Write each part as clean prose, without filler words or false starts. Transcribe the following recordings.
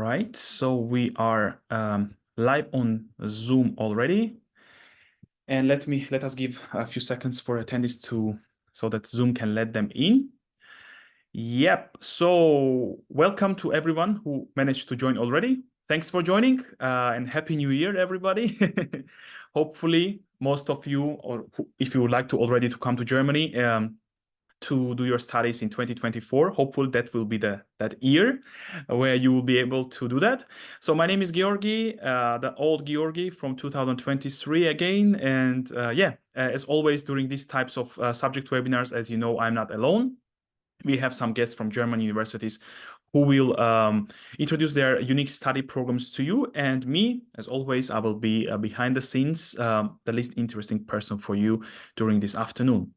right, so we are live on Zoom already. And let us give a few seconds for attendees so that Zoom can let them in. Yep, so welcome to everyone who managed to join already. Thanks for joining and Happy New Year, everybody. Hopefully, most of you, or if you would like to already to come to Germany, to do your studies in 2024. Hopefully that will be that year where you will be able to do that. So my name is Georgi, the old Georgi from 2023 again. And as always during these types of subject webinars, as you know, I'm not alone. We have some guests from German universities who will introduce their unique study programs to you. And me, as always, I will be behind the scenes, the least interesting person for you during this afternoon.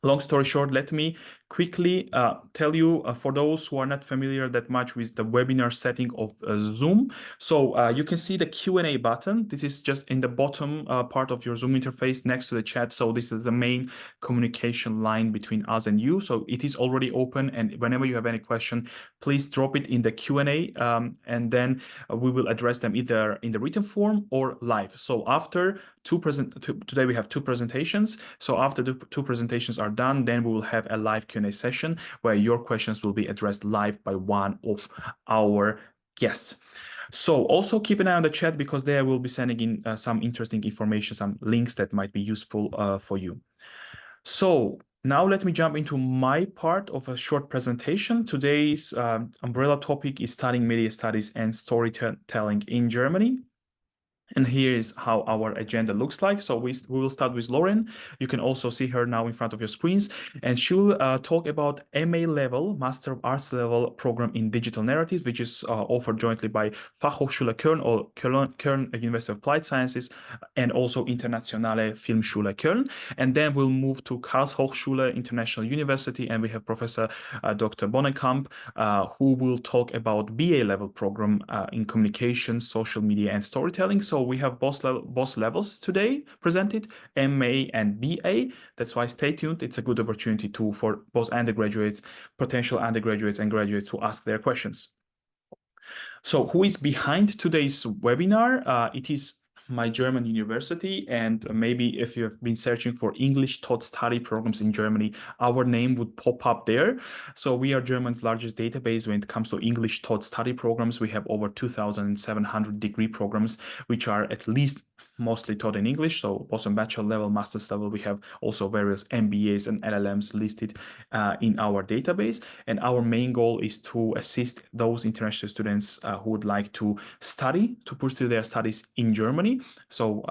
Long story short, let me quickly tell you, for those who are not familiar that much with the webinar setting of Zoom. So you can see the Q&A button. This is just in the bottom part of your Zoom interface next to the chat. So this is the main communication line between us and you. So it is already open. And whenever you have any question, please drop it in the Q&A and then we will address them either in the written form or live. So after today we have two presentations. So after the two presentations are done, then we will have a live Q&A session where your questions will be addressed live by one of our guests. So also keep an eye on the chat because there will be sending in some interesting information, some links that might be useful for you. So now let me jump into my part of a short presentation. Today's umbrella topic is studying media studies and storytelling in Germany. And here is how our agenda looks like. So we will start with Lauren. You can also see her now in front of your screens. And she will talk about MA level, Master of Arts level program in digital narratives, which is offered jointly by Fachhochschule Köln or Köln University of Applied Sciences and also Internationale Filmschule Köln. And then we'll move to Karlshochschule International University. And we have Professor Dr. Bonnekamp, who will talk about BA level program in communication, social media, and storytelling. So we have both levels today presented, MA and BA. That's why stay tuned. It's a good opportunity for both undergraduates, potential undergraduates, and graduates to ask their questions. So who is behind today's webinar? It is my German university, and maybe if you have been searching for English taught study programs in Germany, our name would pop up there. So we are Germany's largest database when it comes to English taught study programs. We have over 2,700 degree programs, which are at least mostly taught in English. So both on bachelor level, master's level, we have also various MBAs and LLMs listed in our database. And our main goal is to assist those international students who would like to pursue their studies in Germany. So,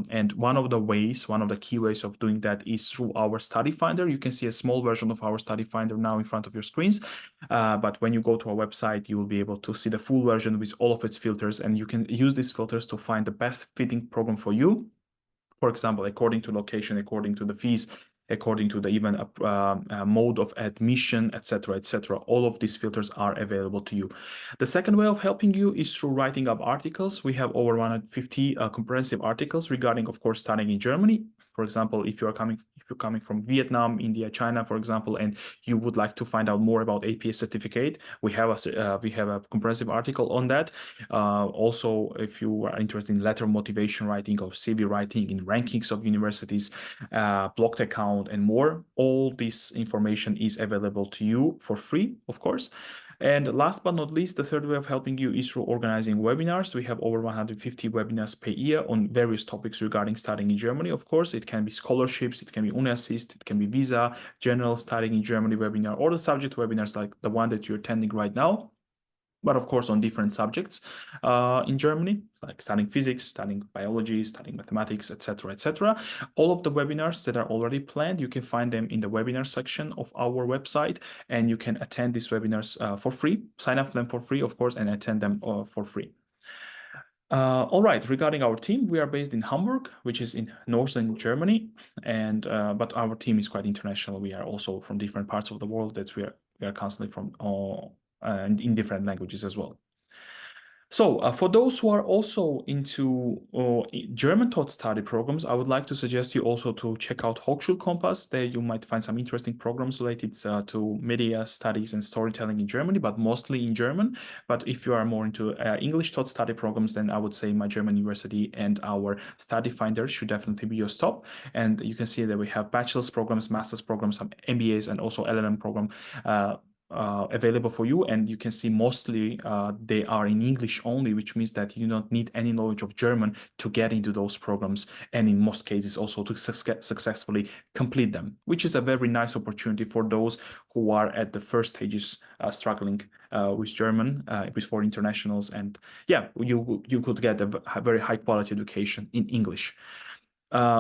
and one of the key ways of doing that is through our study finder. You can see a small version of our study finder now in front of your screens. But when you go to our website, you will be able to see the full version with all of its filters, and you can use these filters to find the best fitting program for you. For example, according to location, according to the fees, according to the even mode of admission, etc., etc. All of these filters are available to you. The second way of helping you is through writing up articles. We have over 150 comprehensive articles regarding, of course, studying in Germany. For example, if you're coming from Vietnam, India, China, for example, and you would like to find out more about APA certificate, we have a comprehensive article on that. Also, if you are interested in letter motivation writing or CV writing, in rankings of universities, blocked account, and more, all this information is available to you for free, of course. And last but not least, the third way of helping you is through organizing webinars. We have over 150 webinars per year on various topics regarding studying in Germany. Of course, it can be scholarships, it can be UniAssist, it can be visa, general studying in Germany webinar, or the subject webinars like the one that you're attending right now. But of course, on different subjects in Germany, like studying physics, studying biology, studying mathematics, etc., etc. All of the webinars that are already planned, you can find them in the webinar section of our website, and you can attend these webinars for free, sign up for them for free, of course, and attend them for free. All right, regarding our team, we are based in Hamburg, which is in northern Germany, and but our team is quite international. We are also from different parts of the world that we are constantly from and in different languages as well. So for those who are also into German taught study programs, I would like to suggest you also to check out 𝘗𝘢𝘪𝘴𝘪𝘯𝑨. There you might find some interesting programs related to media studies and storytelling in Germany, but mostly in German. But if you are more into English taught study programs, then I would say my German university and our study finder should definitely be your stop. And you can see that we have bachelor's programs, master's programs, some MBAs, and also LLM program available for you. And you can see mostly they are in English only, which means that you don't need any knowledge of German to get into those programs, and in most cases also to successfully complete them, which is a very nice opportunity for those who are at the first stages struggling with German before internationals. And yeah, you could get a very high quality education in English.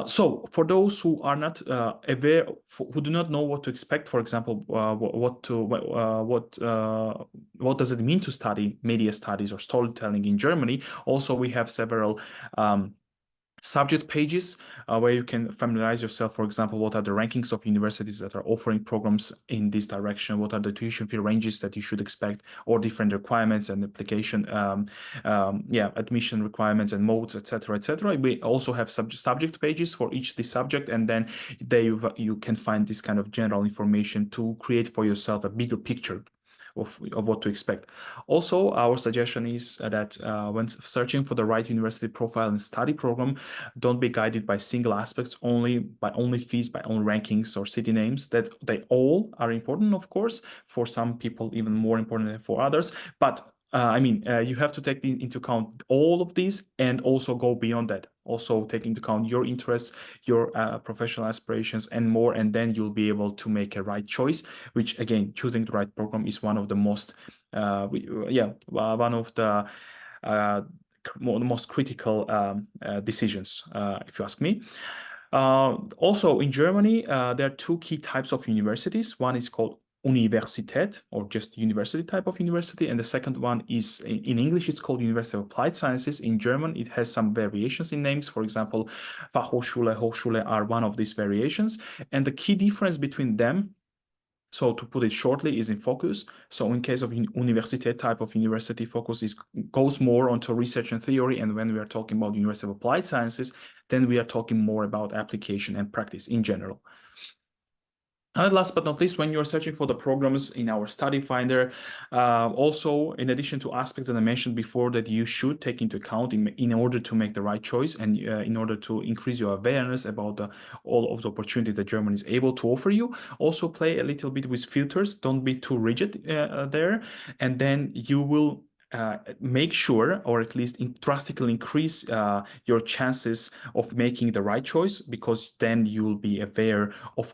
So for those who are not aware, who do not know what to expect, for example, what does it mean to study media studies or storytelling in Germany? Also, we have several subject pages where you can familiarize yourself. For example, what are the rankings of universities that are offering programs in this direction? What are the tuition fee ranges that you should expect, or different requirements and application, admission requirements and modes, etc., etc. We also have subject pages for each this subject, and then you can find this kind of general information to create for yourself a bigger picture of what to expect. Also, our suggestion is that when searching for the right university profile and study program, don't be guided by single aspects, by only fees, by only rankings or city names. That they all are important, of course, for some people even more important than for others. But you have to take into account all of these and also go beyond that. Also take into account your interests, your professional aspirations, and more, and then you'll be able to make a right choice, which again, choosing the right program is one of the most, one of the most critical decisions, if you ask me. Also in Germany, there are two key types of universities. One is called Universität, or just university type of university, and the second one is in English it's called University of Applied Sciences. In German it has some variations in names. For example, Fachhochschule, Hochschule are one of these variations, and the key difference between them, so to put it shortly, is in focus. So in case of Universität type of university, focus goes more onto research and theory, and when we are talking about University of Applied Sciences, then we are talking more about application and practice in general. And last but not least, when you're searching for the programs in our study finder, also, in addition to aspects that I mentioned before that you should take into account in order to make the right choice, and in order to increase your awareness about all of the opportunity that Germany is able to offer you, also play a little bit with filters. Don't be too rigid there, and then you will make sure, or at least drastically increase your chances of making the right choice, because then you will be aware of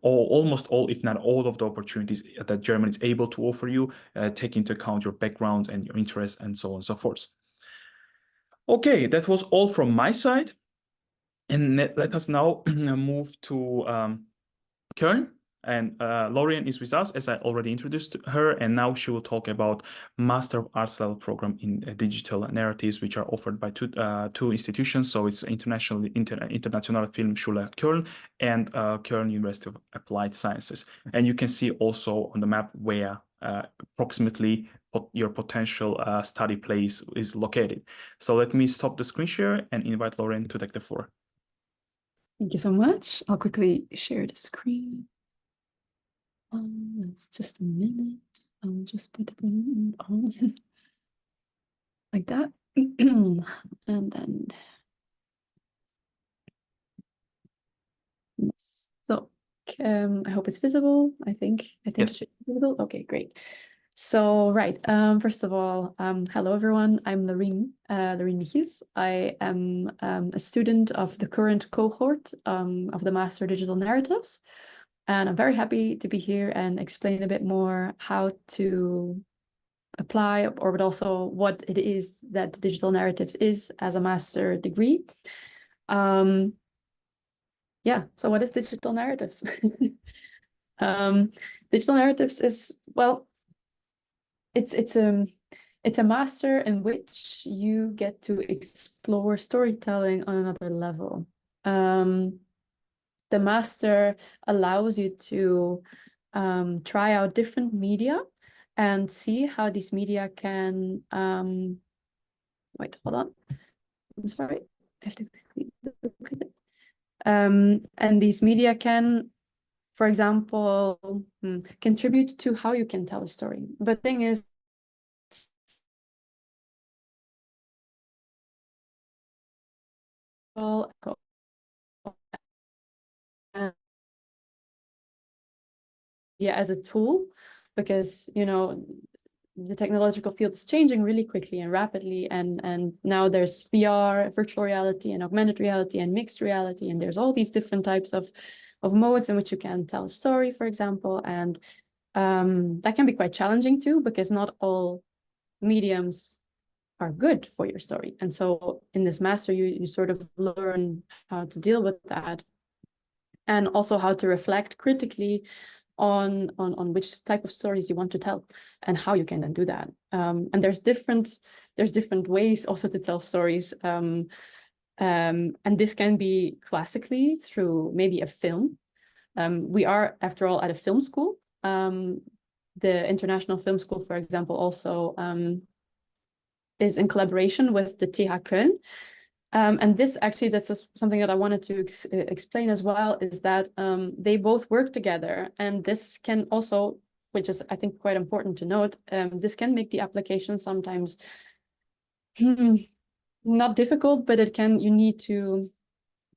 almost all, if not all, of the opportunities that Germany is able to offer you, take into account your background and your interests and so on and so forth. Okay, that was all from my side. And let us now move to Köln. And Lorien is with us, as I already introduced her, and now she will talk about Master of Arts level program in digital narratives, which are offered by two institutions. So it's Internationale Filmschule Köln and Köln University of Applied Sciences. And you can see also on the map where approximately your potential study place is located. So let me stop the screen share and invite Lorien to take the floor. Thank you so much. I'll quickly share the screen. That's just a minute. I'll just put the present on like that. And then yes. So I hope it's visible. I think yes. It should be visible. Okay, great. So right, first of all, hello everyone. I'm Louryne Michiels. I am a student of the current cohort of the Master Digital Narratives. And I'm very happy to be here and explain a bit more how to apply, but also what it is that digital narratives is as a master degree. So what is digital narratives? Digital narratives is, well, it's a master in which you get to explore storytelling on another level. The master allows you to try out different media and see how these media can, wait, hold on. I'm sorry, I have to quickly look at it. And these media can, for example, contribute to how you can tell a story. But the thing is, yeah, as a tool, because, you know, the technological field is changing really quickly and rapidly, and now there's VR, virtual reality, and augmented reality, and mixed reality, and there's all these different types of modes in which you can tell a story, for example, and that can be quite challenging too, because not all mediums are good for your story. And so in this master, you sort of learn how to deal with that, and also how to reflect critically on which type of stories you want to tell and how you can then do that. And there's different ways also to tell stories. And this can be classically through maybe a film. We are, after all, at a film school. The International Film School, for example, also is in collaboration with the TH Köln. And this actually, that's something that I wanted to explain as well, is that they both work together. And this can also, which is, I think, quite important to note, this can make the application sometimes not difficult, but you need to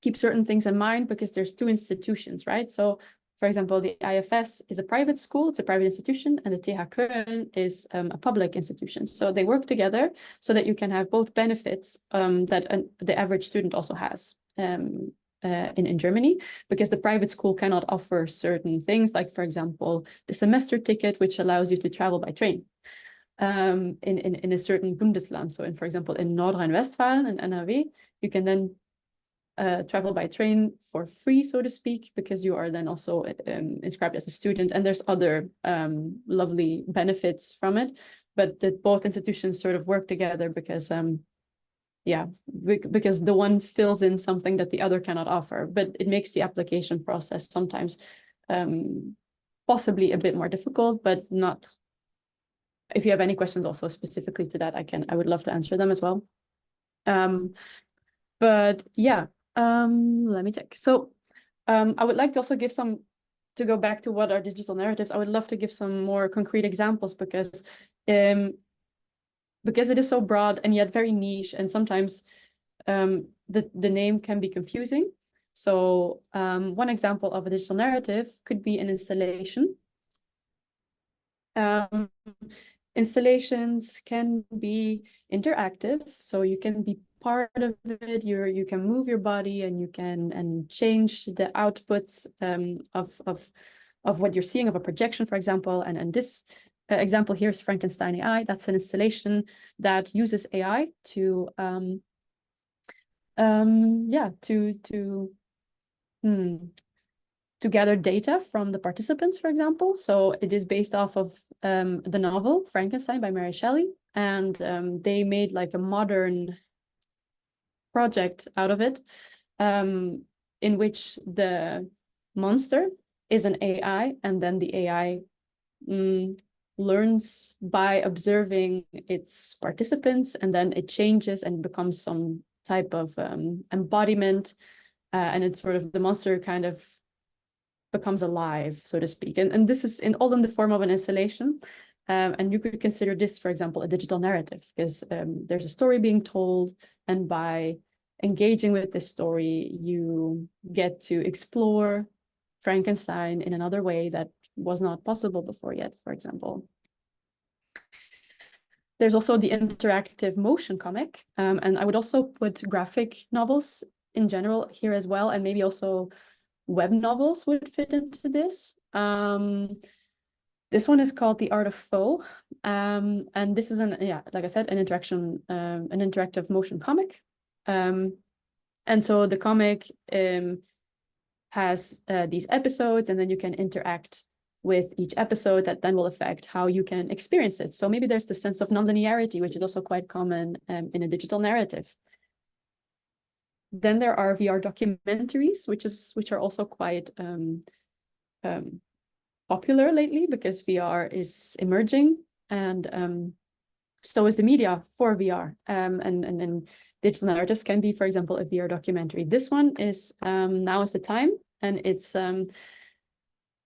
keep certain things in mind, because there's two institutions, right? So, for example, the IFS is a private school, it's a private institution, and the TH Köln is a public institution. So they work together so that you can have both benefits that the average student also has in Germany, because the private school cannot offer certain things, like, for example, the semester ticket, which allows you to travel by train in a certain Bundesland. So, for example, in Nordrhein-Westfalen and NRW, you can then travel by train for free, so to speak, because you are then also inscribed as a student, and there's other lovely benefits from it. But both institutions sort of work together because, because the one fills in something that the other cannot offer, but it makes the application process sometimes possibly a bit more difficult, but not. If you have any questions also specifically to that, I would love to answer them as well. But yeah. Let me check. So I would like to also give to go back to what are digital narratives, I would love to give some more concrete examples, because it is so broad and yet very niche, and sometimes the name can be confusing. So one example of a digital narrative could be an installation. Installations can be interactive, so you can be part of it. You can move your body, and you can change the outputs of what you're seeing, of a projection, for example. And this example here is Frankenstein AI. That's an installation that uses AI to gather data from the participants, for example. So it is based off of the novel Frankenstein by Mary Shelley, and they made like a modern project out of it, in which the monster is an AI, and then the AI learns by observing its participants, and then it changes and becomes some type of embodiment, and it's sort of the monster kind of becomes alive, so to speak. And this is all in the form of an installation. And you could consider this, for example, a digital narrative, because there's a story being told, and by engaging with this story, you get to explore Frankenstein in another way that was not possible before yet, for example. There's also the interactive motion comic, and I would also put graphic novels in general here as well, and maybe also web novels would fit into this. This one is called The Art of Faux, and this is like I said, an interactive motion comic. And so the comic has these episodes, and then you can interact with each episode that then will affect how you can experience it. So maybe there's the sense of nonlinearity, which is also quite common in a digital narrative. Then there are VR documentaries, which are also quite popular lately, because VR is emerging. and so is the media for VR. And digital narratives can be, for example, a VR documentary. This one is Now is the Time, and it's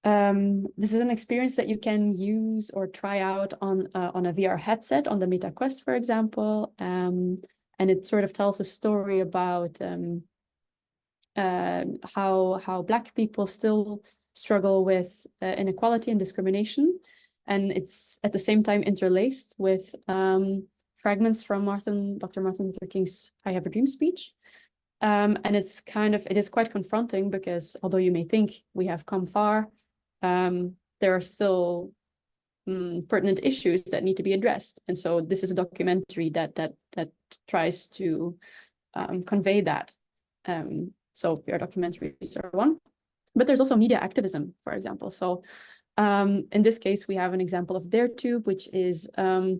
this is an experience that you can use or try out on a VR headset, on the Meta Quest, for example. And it sort of tells a story about how Black people still struggle with inequality and discrimination. And it's at the same time interlaced with fragments from Dr. Martin Luther King's I Have a Dream speech. And it is quite confronting because although you may think we have come far, there are still pertinent issues that need to be addressed. And so this is a documentary that tries to convey that. So VR documentaries are one, but there's also media activism, for example. So in this case, we have an example of 𝘸𝘪𝘵𝘩, which is a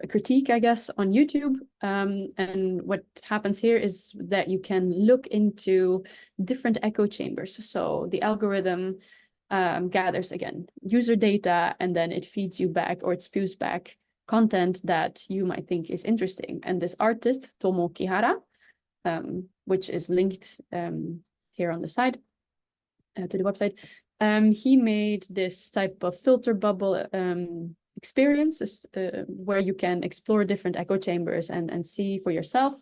critique, I guess, on YouTube. And what happens here is that you can look into different echo chambers. So the algorithm gathers, again, user data, and then it feeds you back, or it spews back content that you might think is interesting. And this artist, 𝘗𝘢𝘪𝘥𝘷𝘦𝘳𝘴𝘪𝘱, which is linked here on the side to the website, he made this type of filter bubble experience where you can explore different echo chambers and see for yourself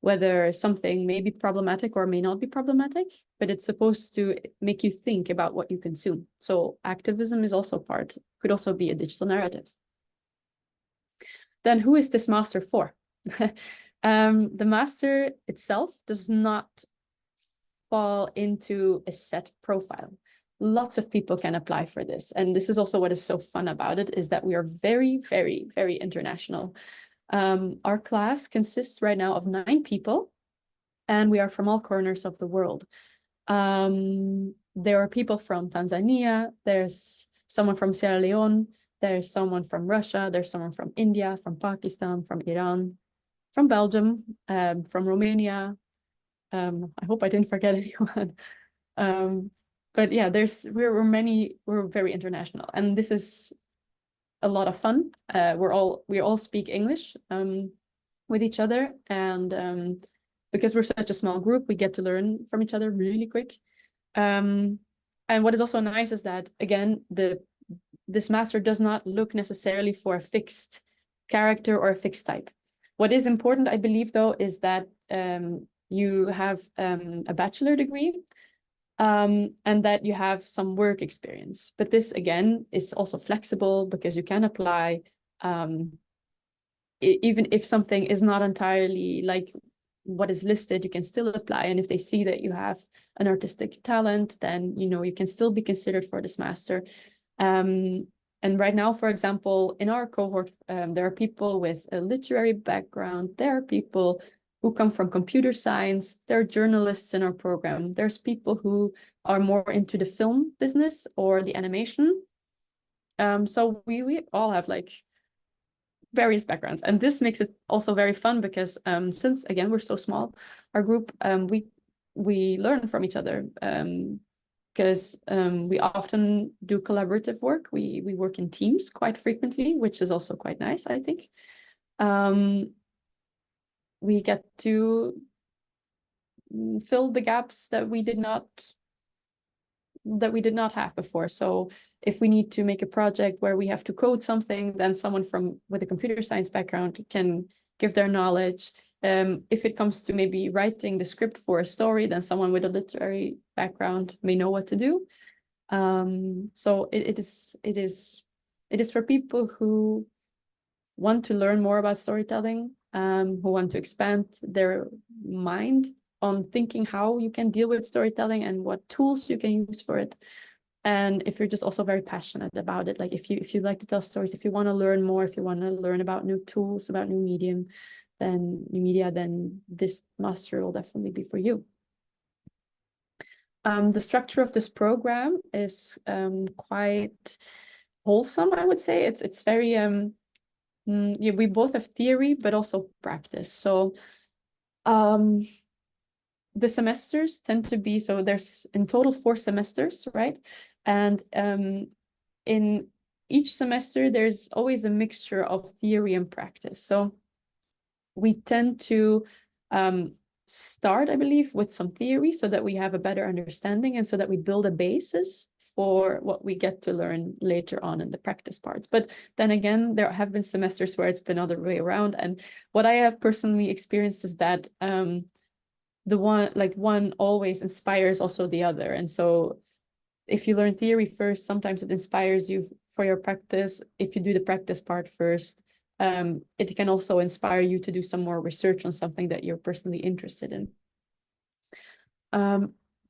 whether something may be problematic or may not be problematic, but it's supposed to make you think about what you consume. So activism is also could also be a digital narrative. Then who is this master for? The master itself does not fall into a set profile. Lots of people can apply for this. And this is also what is so fun about it, is that we are very, very, very international. Our class consists right now of 9 people, and we are from all corners of the world. There are people from Tanzania, there's someone from Sierra Leone, there's someone from Russia, there's someone from India, from Pakistan, from Iran, from Belgium, from Romania. I hope I didn't forget anyone. But yeah, we're very international, and this is a lot of fun. We all speak English with each other, and because we're such a small group, we get to learn from each other really quick. And what is also nice is that, again, this master does not look necessarily for a fixed character or a fixed type. What is important, I believe, though, is that you have a bachelor degree, and that you have some work experience. But this, again, is also flexible because you can apply even if something is not entirely like what is listed, you can still apply. And if they see that you have an artistic talent, then, you can still be considered for this master. And right now, for example, in our cohort, there are people with a literary background. There are people who come from computer science. There are journalists in our program. There's people who are more into the film business or the animation. So we all have like various backgrounds. And this makes it also very fun because since, again, we're so small, our group, we learn from each other. Because we often do collaborative work. We work in teams quite frequently, which is also quite nice, I think. We get to fill the gaps that we did not have before. So if we need to make a project where we have to code something, then someone with a computer science background can give their knowledge. If it comes to maybe writing the script for a story, then someone with a literary background may know what to do. So it is for people who want to learn more about storytelling, who want to expand their mind on thinking how you can deal with storytelling and what tools you can use for it. And if you're just also very passionate about it, like if you like to tell stories, if you want to learn more, if you want to learn about new tools, about new media, then this master will definitely be for you. The structure of this program is quite wholesome, I would say. It's very yeah, we both have theory but also practice. So the semesters tend to be, so there's in total 4 semesters, right? And in each semester, there's always a mixture of theory and practice. So we tend to start, I believe, with some theory so that we have a better understanding and so that we build a basis for what we get to learn later on in the practice parts. But then again, there have been semesters where it's been the other way around. And what I have personally experienced is that one always inspires also the other. And so if you learn theory first, sometimes it inspires you for your practice. If you do the practice part first, it can also inspire you to do some more research on something that you're personally interested in.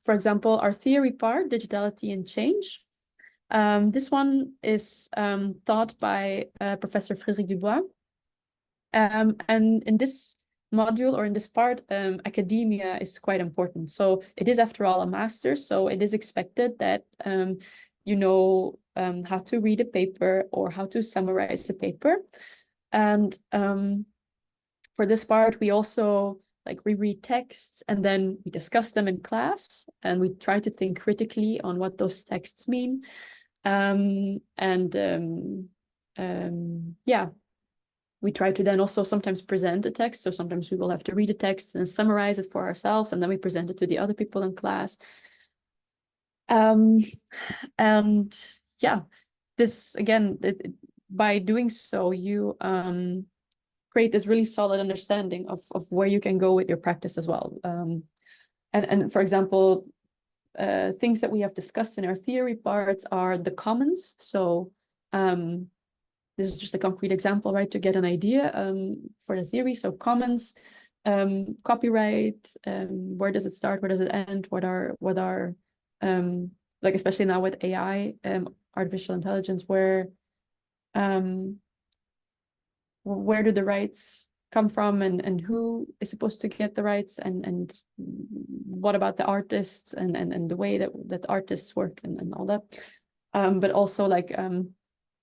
For example, our theory part, digitality and change. This one is taught by Professor Frédéric Dubois. And in this module or in this part, academia is quite important. So it is, after all, a master's. So it is expected that you know how to read a paper or how to summarize a paper. And for this part, we also we read texts and then we discuss them in class and we try to think critically on what those texts mean. Yeah, we try to then also sometimes present a text. So sometimes we will have to read a text and summarize it for ourselves, and then we present it to the other people in class. And yeah, this again, by doing so, you create this really solid understanding of where you can go with your practice as well. And for example, things that we have discussed in our theory parts are the commons. So this is just a concrete example, right, to get an idea for the theory. So commons, copyright, where does it start, where does it end, what are like especially now with AI, artificial intelligence, where do the rights come from, and who is supposed to get the rights, and what about the artists and the way that artists work and all that. But also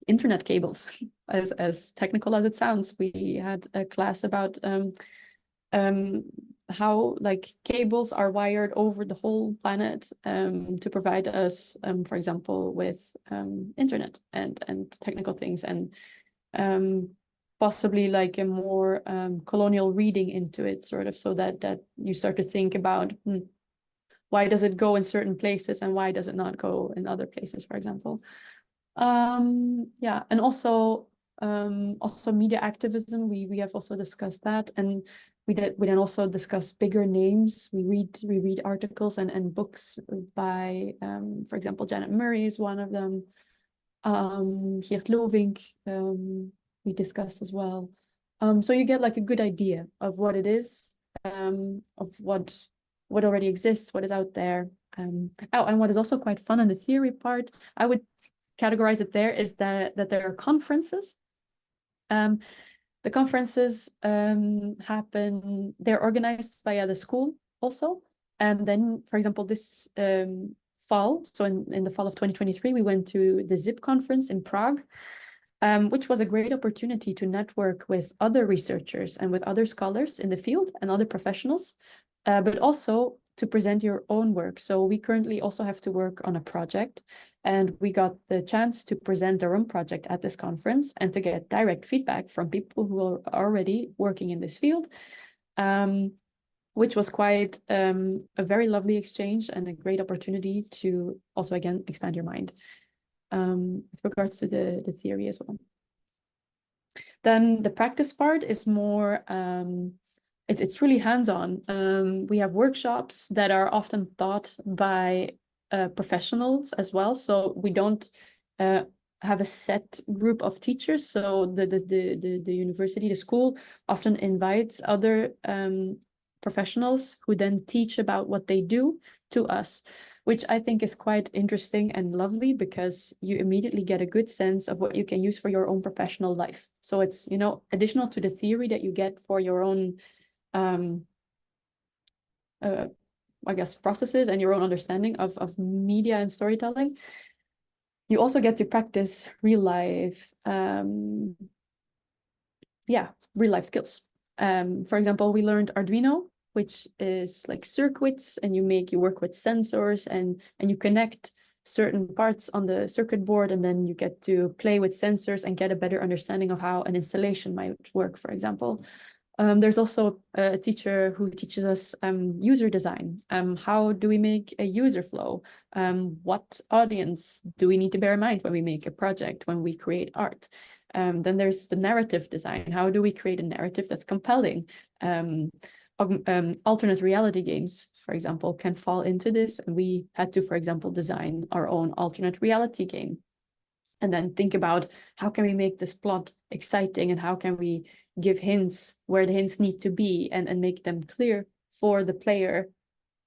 internet cables, as technical as it sounds. We had a class about how cables are wired over the whole planet to provide us, for example, with internet and technical things, and possibly a more colonial reading into it, sort of, so that you start to think about why does it go in certain places and why does it not go in other places, for example. Yeah, and also media activism. We have also discussed that, and we then also discuss bigger names. We read articles and books by, for example, Janet Murray is one of them. 𝘱𝘢𝘪𝘥, we discussed as well. So you get a good idea of what it is, of what already exists, what is out there. And what is also quite fun in the theory part, I would categorize it there, is that there are conferences. The conferences happen, they're organized via the school also. And then, for example, this fall, so in the fall of 2023, we went to the ZIP conference in Prague, which was a great opportunity to network with other researchers and with other scholars in the field and other professionals, but also to present your own work. So we currently also have to work on a project, and we got the chance to present our own project at this conference and to get direct feedback from people who are already working in this field, which was quite a very lovely exchange and a great opportunity to also, again, expand your mind with regards to the theory as well. Then the practice part is more, it's really hands-on. We have workshops that are often taught by professionals as well. So we don't have a set group of teachers. So the university, the school often invites other professionals who then teach about what they do to us, which I think is quite interesting and lovely, because you immediately get a good sense of what you can use for your own professional life. So it's, additional to the theory that you get for your own, I guess, processes and your own understanding of media and storytelling. You also get to practice real life, real life skills. For example, we learned Arduino, which is circuits, and you work with sensors, and you connect certain parts on the circuit board, and then you get to play with sensors and get a better understanding of how an installation might work, for example. There's also a teacher who teaches us user design. How do we make a user flow? What audience do we need to bear in mind when we make a project, when we create art? Then there's the narrative design. How do we create a narrative that's compelling? Alternate reality games, for example, can fall into this. And we had to, for example, design our own alternate reality game. And then think about how can we make this plot exciting, and how can we give hints where the hints need to be, and make them clear for the player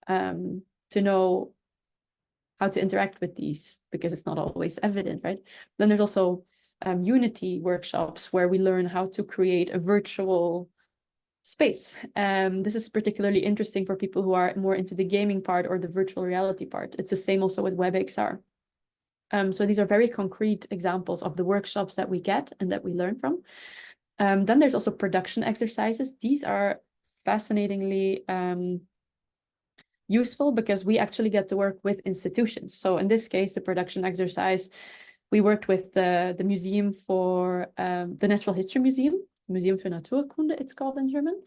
to know how to interact with these, because it's not always evident, right? Then there's also Unity workshops where we learn how to create a virtual space. This is particularly interesting for people who are more into the gaming part or the virtual reality part. It's the same also with WebXR. So these are very concrete examples of the workshops that we get and that we learn from. Then there's also production exercises. These are fascinatingly useful because we actually get to work with institutions. So in this case, the production exercise, we worked with the museum for the Natural History Museum, Museum für Naturkunde, it's called in German,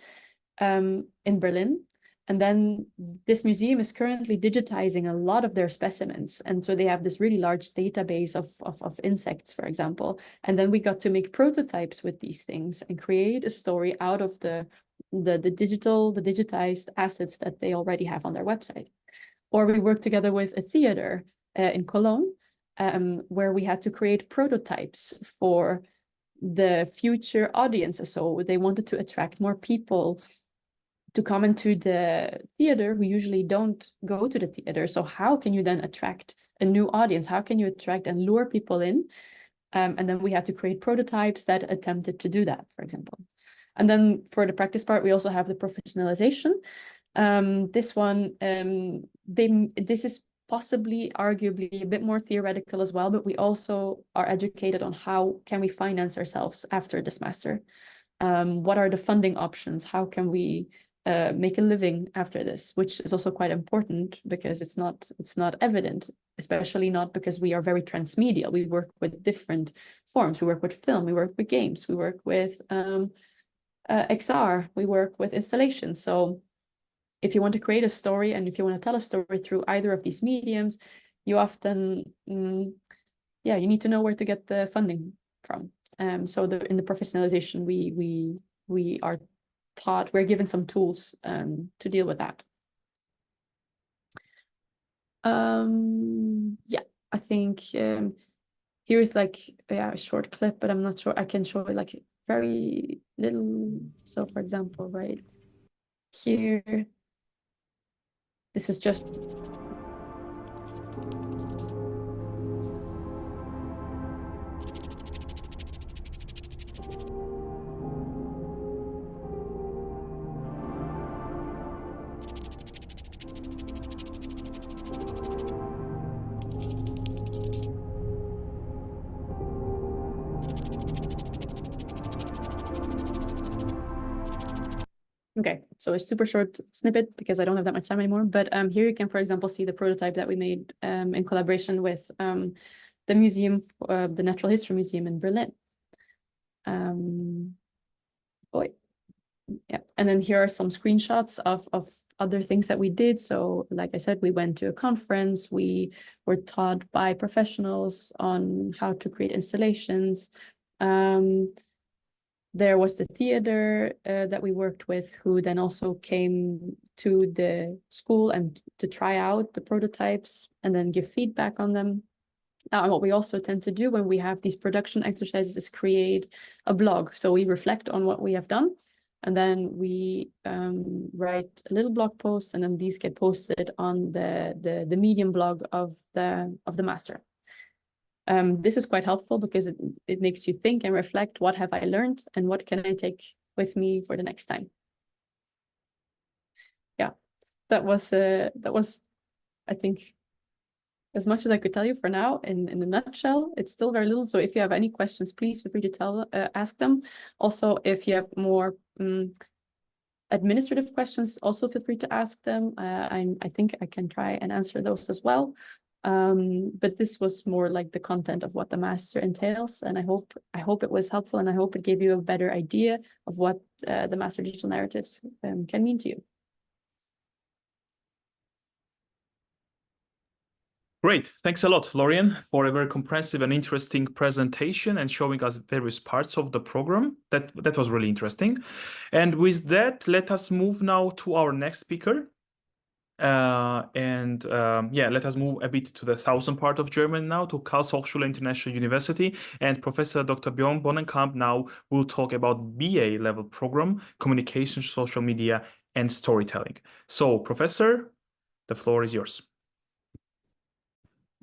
in Berlin. And then this museum is currently digitizing a lot of their specimens. And so they have this really large database of insects, for example. And then we got to make prototypes with these things and create a story out of the digitized assets that they already have on their website. Or we worked together with a theater in Cologne, where we had to create prototypes for the future audiences. So they wanted to attract more people to come into the theater who usually don't go to the theater. So how can you then attract a new audience? How can you attract and lure people in? And then we had to create prototypes that attempted to do that, for example. And then for the practice part, we also have the professionalization. This one, this is possibly arguably a bit more theoretical as well, but we also are educated on how can we finance ourselves after this master? What are the funding options? How can we make a living after this, which is also quite important because it's not evident, especially not because we are very transmedia. We work with different forms. We work with film, we work with games, we work with XR, we work with installations. So if you want to create a story and if you want to tell a story through either of these mediums, you often, you need to know where to get the funding from. So in the professionalization, we are taught, we're given some tools to deal with that. I think here's like a short clip, but I'm not sure I can show it like very little. So for example, right here, this is just okay, so a super short snippet because I don't have that much time anymore. But here you can, for example, see the prototype that we made in collaboration with the museum, the Natural History Museum in Berlin. Yeah, and then here are some screenshots of other things that we did. So like I said, we went to a conference, we were taught by professionals on how to create installations. There was the theater that we worked with, who then also came to the school and to try out the prototypes and then give feedback on them. What we also tend to do when we have these production exercises is create a blog. So we reflect on what we have done, and then we write a little blog post, and then these get posted on the Medium blog of the master. This is quite helpful because it makes you think and reflect, what have I learned and what can I take with me for the next time? Yeah, that was I think as much as I could tell you for now in a nutshell. It's still very little. So if you have any questions, please feel free to ask them. Also, if you have more administrative questions, also feel free to ask them. I think I can try and answer those as well. But this was more like the content of what the master entails, and I hope it was helpful, and I hope it gave you a better idea of what the master digital narratives can mean to you. Great. Thanks a lot, Lorien, for a very comprehensive and interesting presentation and showing us various parts of the program. That was really interesting. And with that, let us move now to our next speaker. Let us move a bit to the southern part of Germany now, to Karlshochschule International University. And Professor Dr. 𝘱𝘥𝘷𝘦𝘳𝘵 now will talk about BA level program, communication, social media, and storytelling. So, Professor, the floor is yours.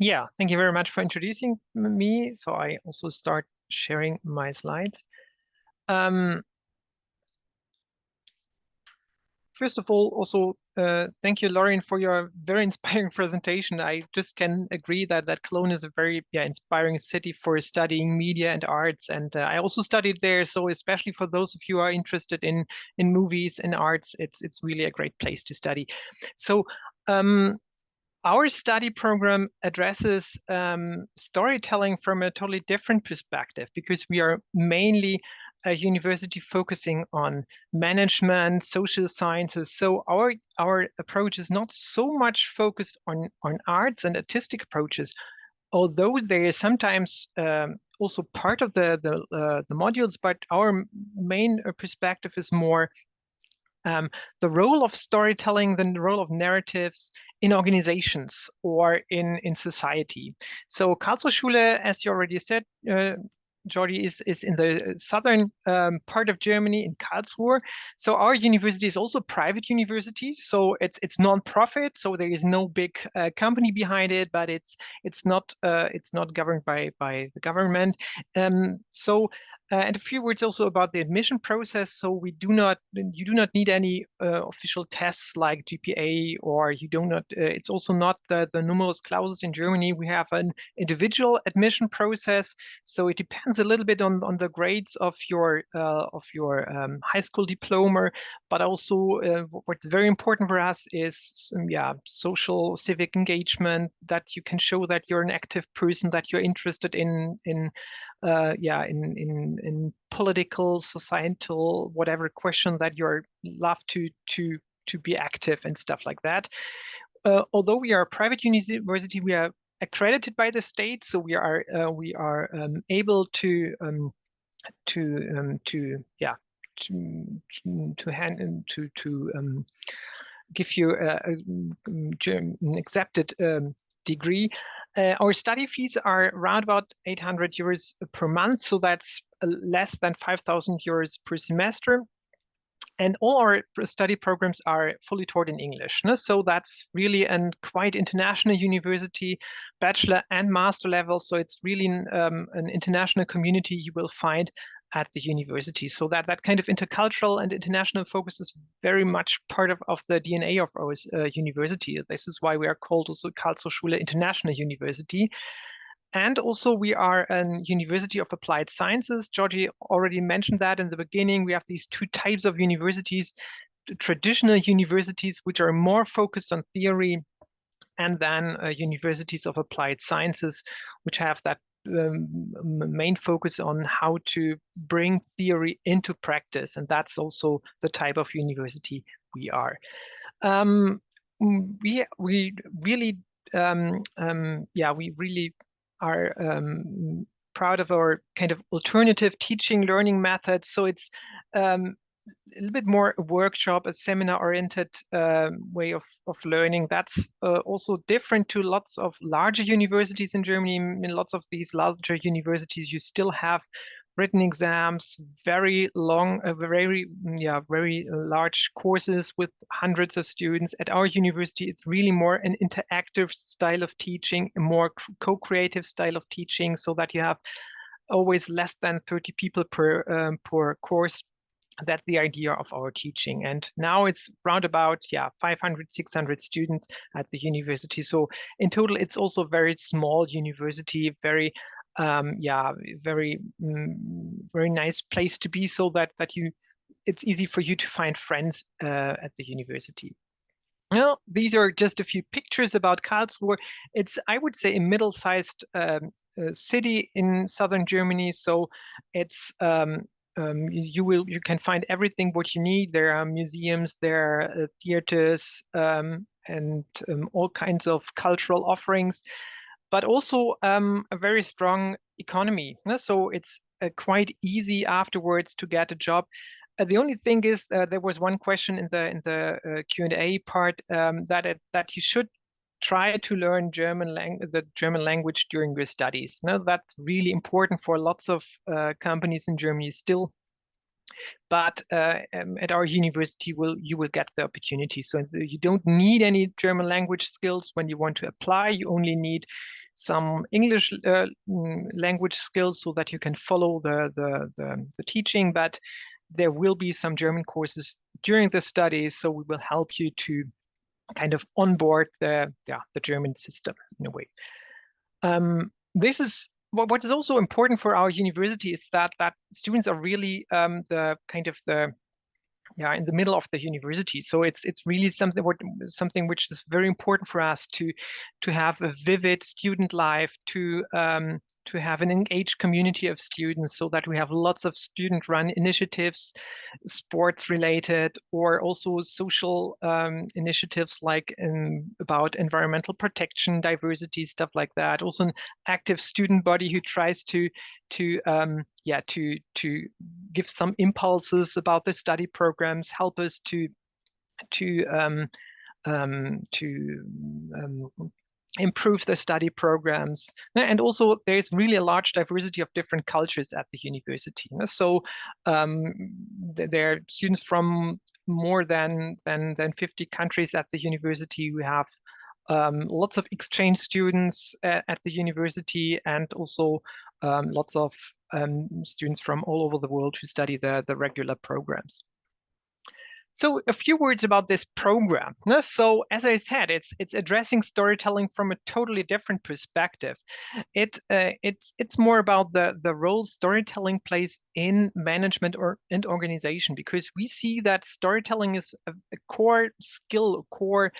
Yeah, thank you very much for introducing me. So I also start sharing my slides. First of all, also thank you, Lorien, for your very inspiring presentation. I just can agree that Cologne is a very inspiring city for studying media and arts. And I also studied there. So especially for those of you who are interested in movies and arts, it's really a great place to study. So our study program addresses storytelling from a totally different perspective, because we are mainly a university focusing on management, social sciences. So our approach is not so much focused on arts and artistic approaches, although there is sometimes also part of the modules, but our main perspective is more the role of storytelling, the role of narratives in organizations or in society. So Karlshochschule, as you already said, 𝘱𝘢𝘪𝘥, is in the southern part of Germany, in Karlsruhe. So our university is also a private university. So it's non-profit. So there is no big company behind it, but it's not governed by the government. And a few words also about the admission process. So you do not need any official tests like GPA, or you do not. It's also not the numerus clausus in Germany. We have an individual admission process. So it depends a little bit on the grades of your high school diploma, but also what's very important for us is social civic engagement, that you can show that you're an active person, that you're interested in political, societal, whatever question that you're love to be active and stuff like that. Although we are a private university, we are accredited by the state, so we are able to give you an accepted degree. Our study fees are around about 800 euros per month, so that's less than 5,000 euros per semester. And all our study programs are fully taught in English. So that's really a quite international university, bachelor and master level. So it's really an international community you will find at the university. So that kind of intercultural and international focus is very much part of the DNA of our university. This is why we are called also Karlshochschule International University. And also we are a university of applied sciences. 𝘱𝘢𝘪𝘥 already mentioned that in the beginning. We have these two types of universities, traditional universities, which are more focused on theory, and then universities of applied sciences, which have that main focus on how to bring theory into practice. And that's also the type of university we are. We really are proud of our kind of alternative teaching learning methods. So it's a little bit more a workshop, a seminar-oriented way of learning. That's also different to lots of larger universities in Germany. In lots of these larger universities, you still have written exams, very long, very large courses with hundreds of students. At our university, it's really more an interactive style of teaching, a more co-creative style of teaching, so that you have always less than 30 people per course. That's the idea of our teaching. And now it's round about 500, 600 students at the university. So in total, it's also a very small university, very very nice place to be, so that it's easy for you to find friends at the university. Well, these are just a few pictures about Karlsruhe. It's, I would say, a middle-sized city in southern Germany. So it's you can find everything what you need. There are museums, there are theaters, and all kinds of cultural offerings, but also a very strong economy. So it's quite easy afterwards to get a job. The only thing is, there was one question in the Q&A part, that you should try to learn the German language during your studies. Now, that's really important for lots of companies in Germany still. But at our university, you will get the opportunity. So you don't need any German language skills when you want to apply. You only need some English language skills so that you can follow the teaching. But there will be some German courses during the studies, so we will help you to kind of onboard the German system in a way. This is what is also important for our university, is that students are really the kind of in the middle of the university. So it's really something which is very important for us to have a vivid student life, to have an engaged community of students, so that we have lots of student-run initiatives, sports related, or also social initiatives like about environmental protection, diversity, stuff like that. Also an active student body who tries to give some impulses about the study programs, help us to improve the study programs. And also there's really a large diversity of different cultures at the university. So there are students from more than 50 countries at the university. We have lots of exchange students at the university, and also lots of students from all over the world who study the regular programs. So a few words about this program. So as I said, it's addressing storytelling from a totally different perspective. It's more about the role storytelling plays in management and organization, because we see that storytelling is a core skill, a core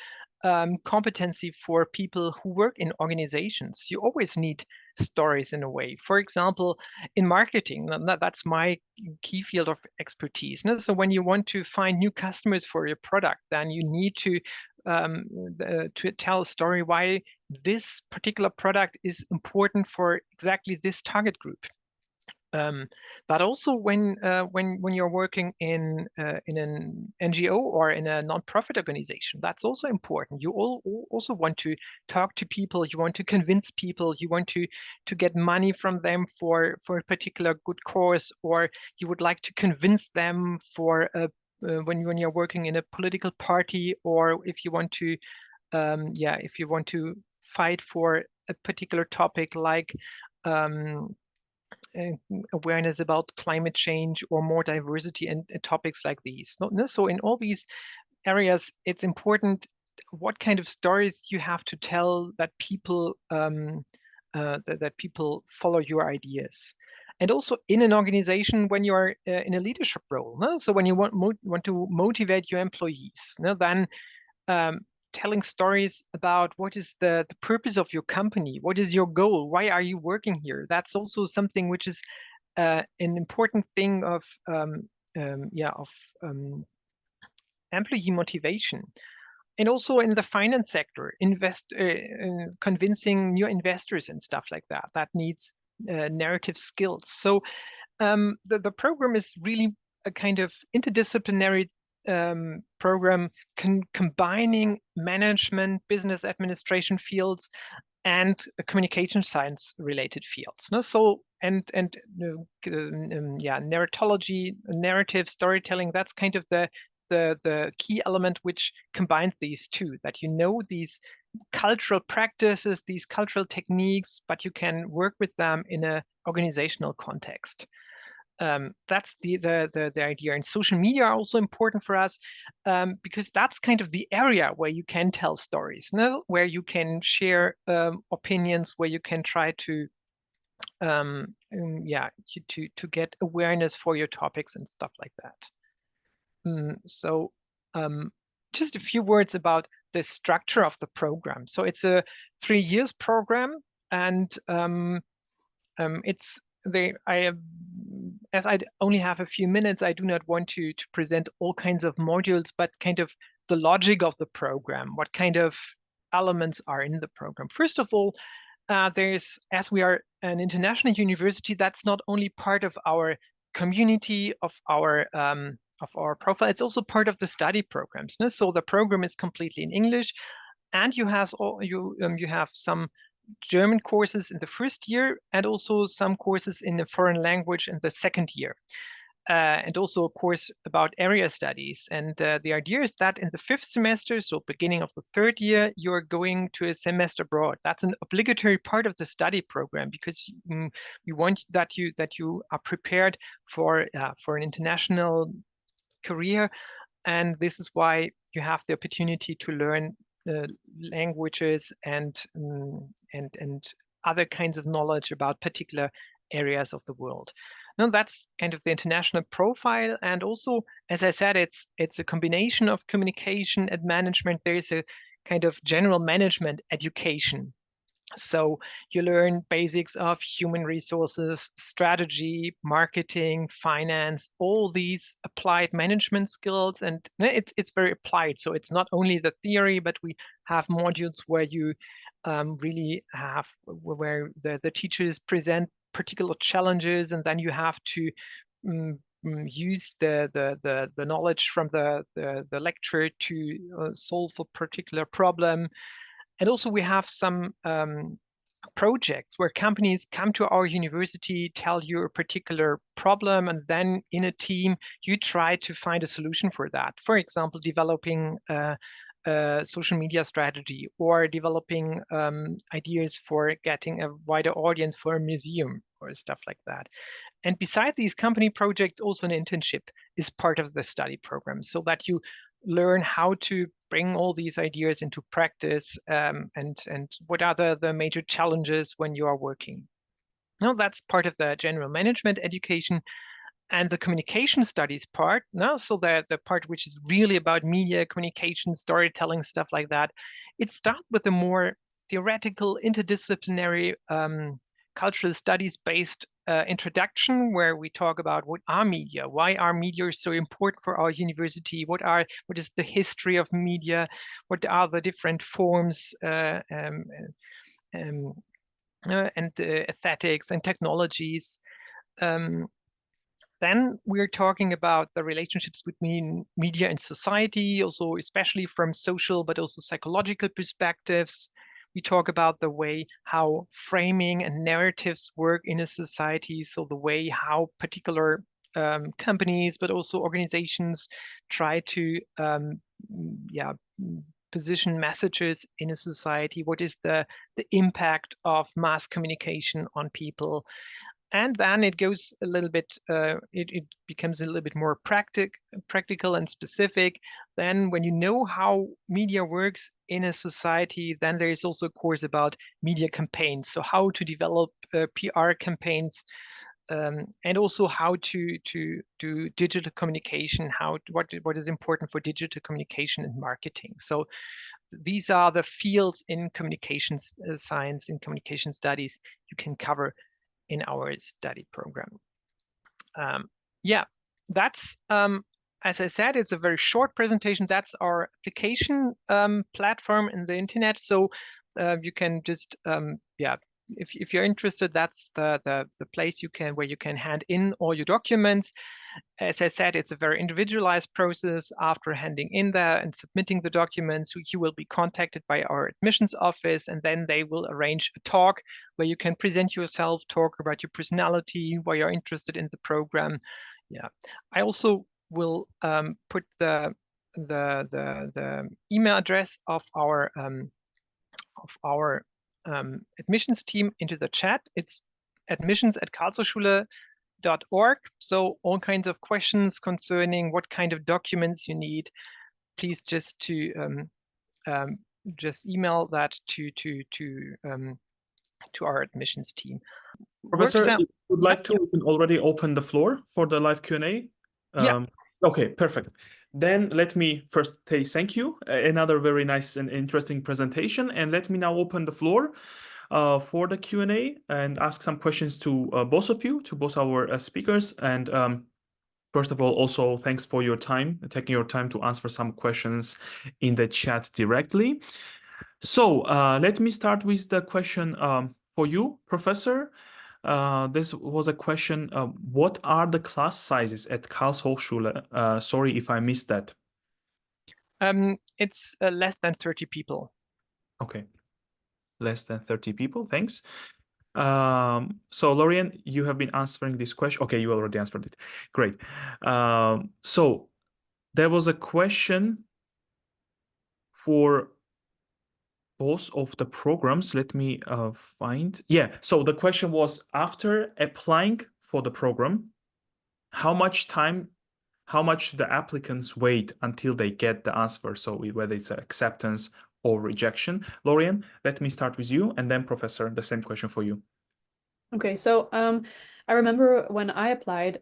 competency for people who work in organizations. You always need stories in a way. For example, in marketing, that's my key field of expertise. So when you want to find new customers for your product, then you need to tell a story why this particular product is important for exactly this target group. But also when you're working in an NGO or in a non-profit organization, that's also important. You also want to talk to people, you want to convince people, you want to get money from them for a particular good cause, or you would like to convince them for when you're working in a political party, or if you want to fight for a particular topic like awareness about climate change or more diversity and topics like these. So in all these areas, it's important what kind of stories you have to tell that people that people follow your ideas. And also in an organization, when you are in a leadership role, so when you want to motivate your employees, then telling stories about what is the purpose of your company, what is your goal, why are you working here? That's also something which is an important thing of employee motivation. And also in the finance sector, convincing new investors and stuff like that. That needs narrative skills. So the program is really a kind of interdisciplinary program combining management, business administration fields, and communication science related fields. So narratology, narrative storytelling, that's kind of the key element which combines these two, that you know these cultural practices, these cultural techniques, but you can work with them in an organizational context. That's the idea. And social media are also important for us because that's kind of the area where you can tell stories, where you can share opinions, where you can try to get awareness for your topics and stuff like that. So just a few words about the structure of the program. So it's a 3 years program, and as I only have a few minutes, I do not want to present all kinds of modules, but kind of the logic of the program, what kind of elements are in the program. First of all, as we are an international university, that's not only part of our community, of our profile, it's also part of the study programs. No? So the program is completely in English, and you have some German courses in the first year, and also some courses in the foreign language in the second year. And also a course about area studies. And the idea is that in the 5th semester, so beginning of the 3rd year, you're going to a semester abroad. That's an obligatory part of the study program, because we want that you are prepared for an international career. And this is why you have the opportunity to learn languages and other kinds of knowledge about particular areas of the world. Now that's kind of the international profile, and also, as I said, it's a combination of communication and management. There is a kind of general management education. So you learn basics of human resources, strategy, marketing, finance, all these applied management skills, and it's very applied. So it's not only the theory, but we have modules where you really have where the teachers present particular challenges, and then you have to use the knowledge from the lecture to solve a particular problem. And also we have some projects where companies come to our university, tell you a particular problem, and then in a team you try to find a solution for that. For example, developing social media strategy, or developing ideas for getting a wider audience for a museum or stuff like that. And besides these company projects, also an internship is part of the study program, so that you learn how to bring all these ideas into practice, and what are the major challenges when you are working. Now that's part of the general management education. And the communication studies part, now, so the part which is really about media, communication, storytelling, stuff like that, it starts with a more theoretical, interdisciplinary, cultural studies-based introduction, where we talk about what are media, why are media so important for our university, what is the history of media, what are the different forms, and aesthetics and technologies. Then we're talking about the relationships between media and society, also especially from social but also psychological perspectives. We talk about the way how framing and narratives work in a society, so the way how particular companies but also organizations try to position messages in a society. What is the impact of mass communication on people? And then it goes a little bit, it becomes a little bit more practical and specific. Then when you know how media works in a society, then there is also a course about media campaigns. So how to develop PR campaigns, and also how to do digital communication, what is important for digital communication and marketing. So these are the fields in communications science, in communication studies you can cover in our study program. That's, as I said, it's a very short presentation. That's our application platform in the internet. So you can just, if you're interested, that's the place where you can hand in all your documents. As I said, it's a very individualized process. After handing in there and submitting the documents, you will be contacted by our admissions office, and then they will arrange a talk where you can present yourself, talk about your personality, why you're interested in the program. I also will put the email address of our admissions team into the chat. It's admissions@karlsruhe.org. So all kinds of questions concerning what kind of documents you need, please just email that to our admissions team. Professor, if you would like to, we can already open the floor for the live Q&A. Okay, perfect. Then let me first say thank you. Another very nice and interesting presentation. And let me now open the floor for the Q&A and ask some questions to both of you, to both our speakers. And first of all, also thanks for your time, taking your time to answer some questions in the chat directly. So let me start with the question for you, Professor. This was a question, what are the class sizes at Karlshochschule? Sorry if I missed that. It's less than 30 people. Okay, less than 30 people, thanks. So Lorian, you have been answering this question. Okay, you already answered it. Great. So there was a question for both of the programs. Let me find. Yeah, so the question was, after applying for the program, how much the applicants wait until they get the answer? So whether it's acceptance or rejection. Lorian, let me start with you, and then Professor, the same question for you. Okay, so I remember when I applied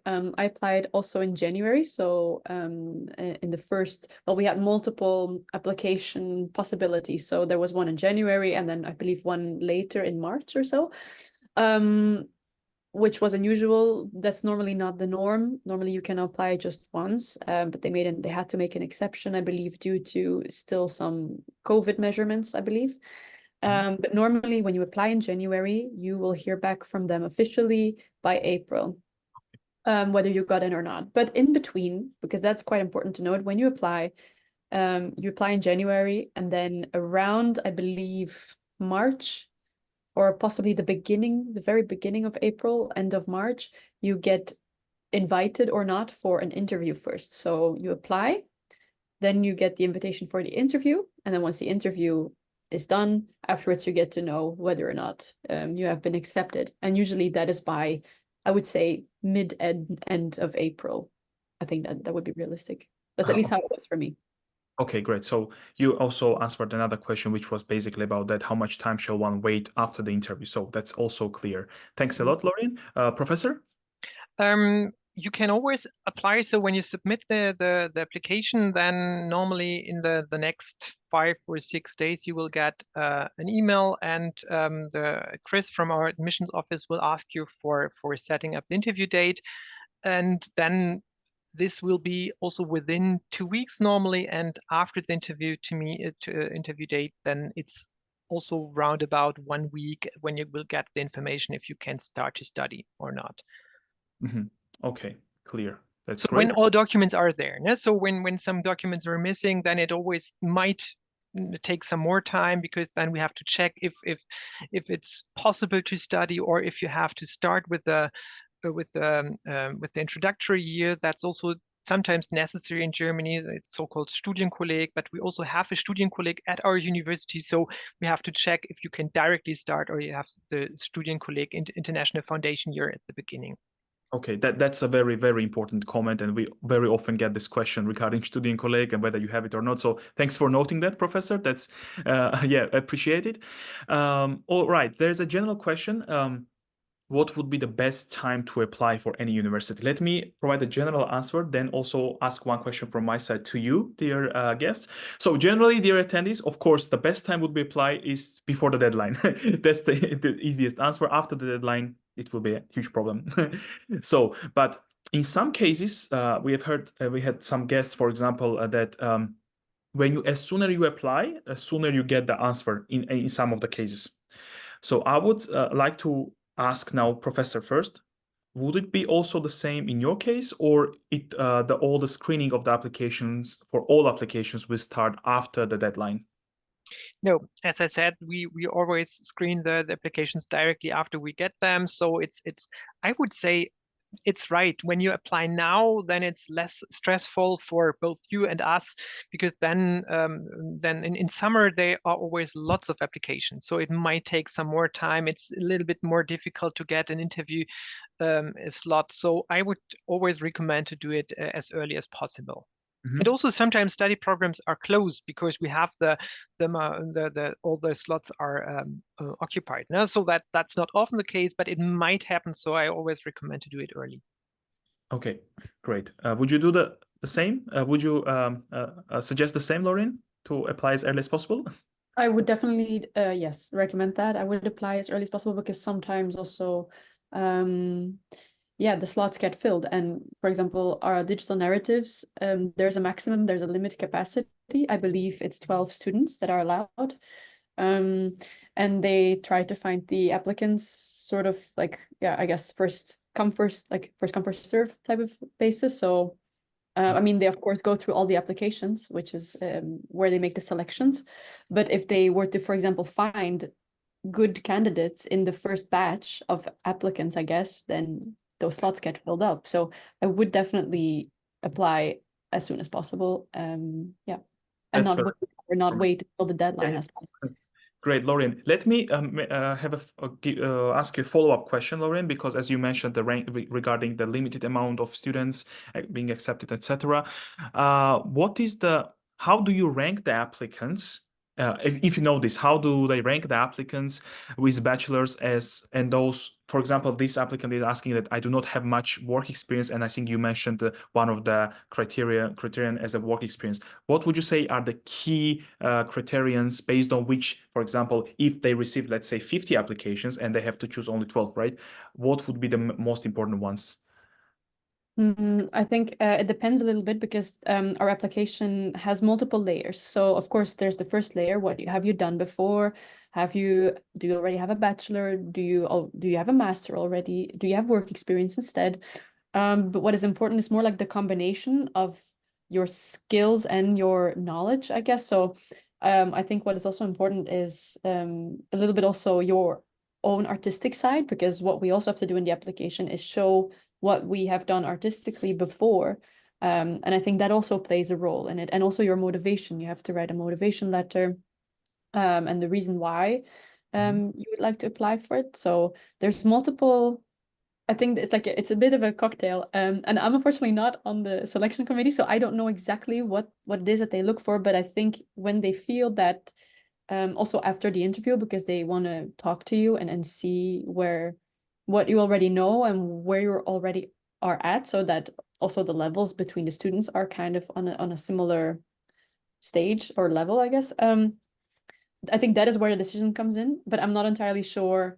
also in January. So in the first, well, we had multiple application possibilities. So there was one in January, and then I believe one later in March or so, which was unusual. That's normally not the norm. Normally you can apply just once, but they had to make an exception, I believe, due to still some COVID measurements, I believe. But normally when you apply in January, you will hear back from them officially by April, whether you got in or not. But in between, because that's quite important to note, when you apply in January, and then around, I believe, March, or possibly the very beginning of April, end of March, you get invited or not for an interview first. So you apply, then you get the invitation for the interview, and then once the interview is done, afterwards you get to know whether or not you have been accepted. And usually that is by, I would say, end of April. I think that would be realistic. That's at least how it was for me. Okay, great. So you also answered another question, which was basically about that, how much time shall one wait after the interview? So that's also clear. Thanks a lot, Lorian. Professor? You can always apply. So when you submit the application, then normally in the next 5 or 6 days, you will get an email, and Chris from our admissions office will ask you for setting up the interview date. And then this will be also within 2 weeks normally. And after the interview interview date, then it's also round about 1 week when you will get the information if you can start to study or not. Okay, clear. That's so great. When all documents are there, yeah? So when some documents are missing, then it always might take some more time, because then we have to check if it's possible to study, or if you have to start with the introductory year. That's also sometimes necessary in Germany. It's so-called Studienkolleg, but we also have a Studienkolleg at our university. So we have to check if you can directly start, or you have the Studienkolleg International Foundation year at the beginning. Okay, that's a very, very important comment, and we very often get this question regarding Studienkolleg and whether you have it or not. So thanks for noting that, Professor. That's yeah, appreciate it. All right, there's a general question. What would be the best time to apply for any university? Let me provide a general answer, then also ask one question from my side to you, dear guests. So generally, dear attendees, of course, the best time would be apply is before the deadline. That's the easiest answer. After the deadline, it will be a huge problem. So, but in some cases, we have heard, we had some guests, for example, that as sooner you apply, as sooner you get the answer in some of the cases. So I would like to ask now, Professor, first, would it be also the same in your case, or all the screening of the applications for all applications will start after the deadline? No, as I said, we always screen the applications directly after we get them. So it's I would say it's right. When you apply now, then it's less stressful for both you and us, because then in summer there are always lots of applications. So it might take some more time. It's a little bit more difficult to get an interview slot. So I would always recommend to do it as early as possible. And also sometimes study programs are closed because we have all the slots are occupied. Now, so that's not often the case, but it might happen. So I always recommend to do it early. Okay, great. Would you do the the same? Would you suggest the same, Lauren, to apply as early as possible? I would definitely, yes, recommend that. I would apply as early as possible because sometimes also, yeah, the slots get filled. And for example, our digital narratives, there's a maximum, there's a limit capacity. I believe it's 12 students that are allowed. And they try to find the applicants sort of like, yeah, I guess first come, first come, first serve type of basis. So I mean, they of course go through all the applications, which is where they make the selections. But if they were to, for example, find good candidates in the first batch of applicants, I guess, then those slots get filled up. So I would definitely apply as soon as possible. Yeah, and not wait until the deadline has passed. Great, Lauren. Let me ask you a follow-up question, Lauren, because as you mentioned, the rank regarding the limited amount of students being accepted, etc. How do you rank the applicants? If you know this, how do they rank the applicants with bachelors and those, for example, this applicant is asking that I do not have much work experience, and I think you mentioned one of the criterion as a work experience. What would you say are the key criterions based on which, for example, if they receive, let's say, 50 applications and they have to choose only 12, right? What would be the most important ones? I think it depends a little bit because our application has multiple layers. So of course, there's the first layer. What have you done before? Do you already have a bachelor? Do you have a master already? Do you have work experience instead? But what is important is more like the combination of your skills and your knowledge, I guess. So I think what is also important is a little bit also your own artistic side, because what we also have to do in the application is show what we have done artistically before. And I think that also plays a role in it. And also your motivation. You have to write a motivation letter and the reason why you would like to apply for it. So there's multiple, I think it's a bit of a cocktail. And I'm unfortunately not on the selection committee, so I don't know exactly what it is that they look for. But I think when they feel that also after the interview, because they want to talk to you and see what you already know and where you already are at, so that also the levels between the students are kind of on a similar stage or level, I guess. I think that is where the decision comes in, but I'm not entirely sure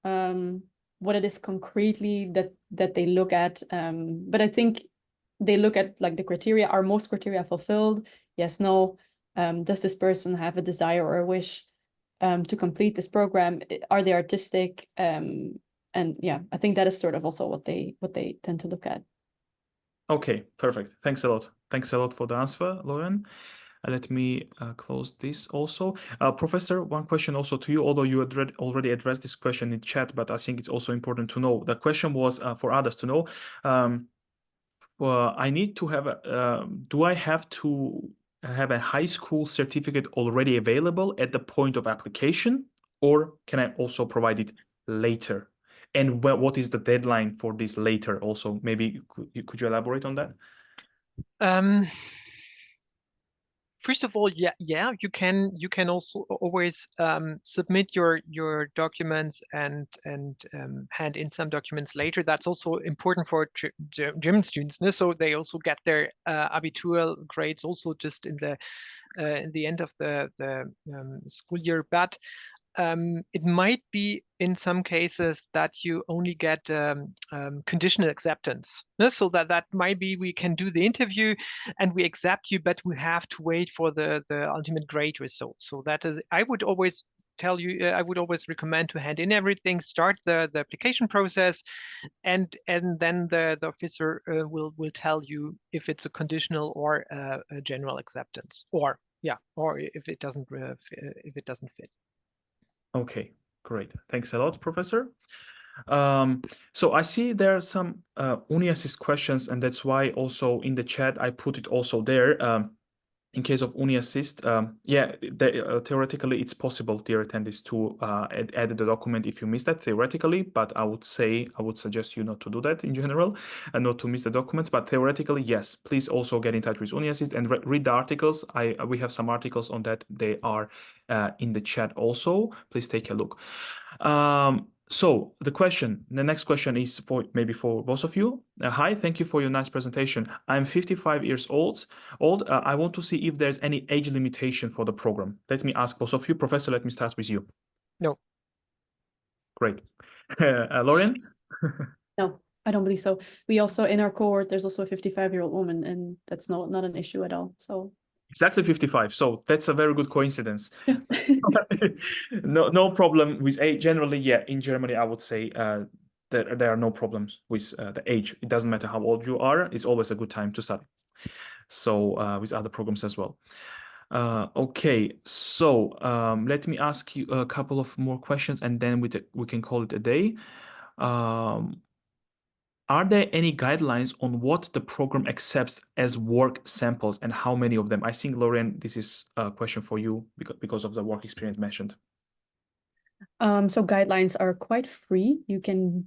what it is concretely that they look at. But I think they look at like the criteria. Are most criteria fulfilled? Yes, no. Does this person have a desire or a wish to complete this program? Are they artistic? And yeah, I think that is sort of also what they tend to look at. Okay, perfect. Thanks a lot. Thanks a lot for the answer, Lauren. Let me close this also. Professor, one question also to you, although you already addressed this question in chat, but I think it's also important to know. The question was for others to know. Well, I need to have do I have to have a high school certificate already available at the point of application, or can I also provide it later? And what is the deadline for this later also? Maybe could you elaborate on that? First of all, yeah, you can also always submit your documents and hand in some documents later. That's also important for German students, so they also get their Abitur grades also just in the end of the school year. But it might be in some cases that you only get conditional acceptance. So that might be we can do the interview and we accept you, but we have to wait for the ultimate grade result. So that is, I would always tell you, I would always recommend to hand in everything, start the application process, and then the officer will tell you if it's a conditional or a general acceptance, or if it doesn't fit. Okay, great. Thanks a lot, Professor. So I see there are some UniAssist questions, and that's why also in the chat I put it also there. In case of UniAssist, theoretically it's possible, dear attendees, to add the document if you miss that theoretically, but I would suggest you not to do that in general and not to miss the documents. But theoretically, yes, please also get in touch with UniAssist and read the articles. We have some articles on that. They are in the chat also. Please take a look. So the next question is maybe for both of you. Hi, thank you for your nice presentation. I'm 55 years old. I want to see if there's any age limitation for the program. Let me ask both of you. Professor, let me start with you. No. Great. Lauren? No, I don't believe so. We also, in our cohort, there's also a 55-year-old woman, and that's not an issue at all. So exactly 55. So that's a very good coincidence. No problem with age. Generally, yeah, in Germany, I would say there are no problems with the age. It doesn't matter how old you are. It's always a good time to study. So with other programs as well. Okay, so let me ask you a couple of more questions, and then we can call it a day. Are there any guidelines on what the program accepts as work samples and how many of them? I think, Lauren, this is a question for you because of the work experience mentioned. So guidelines are quite free. You can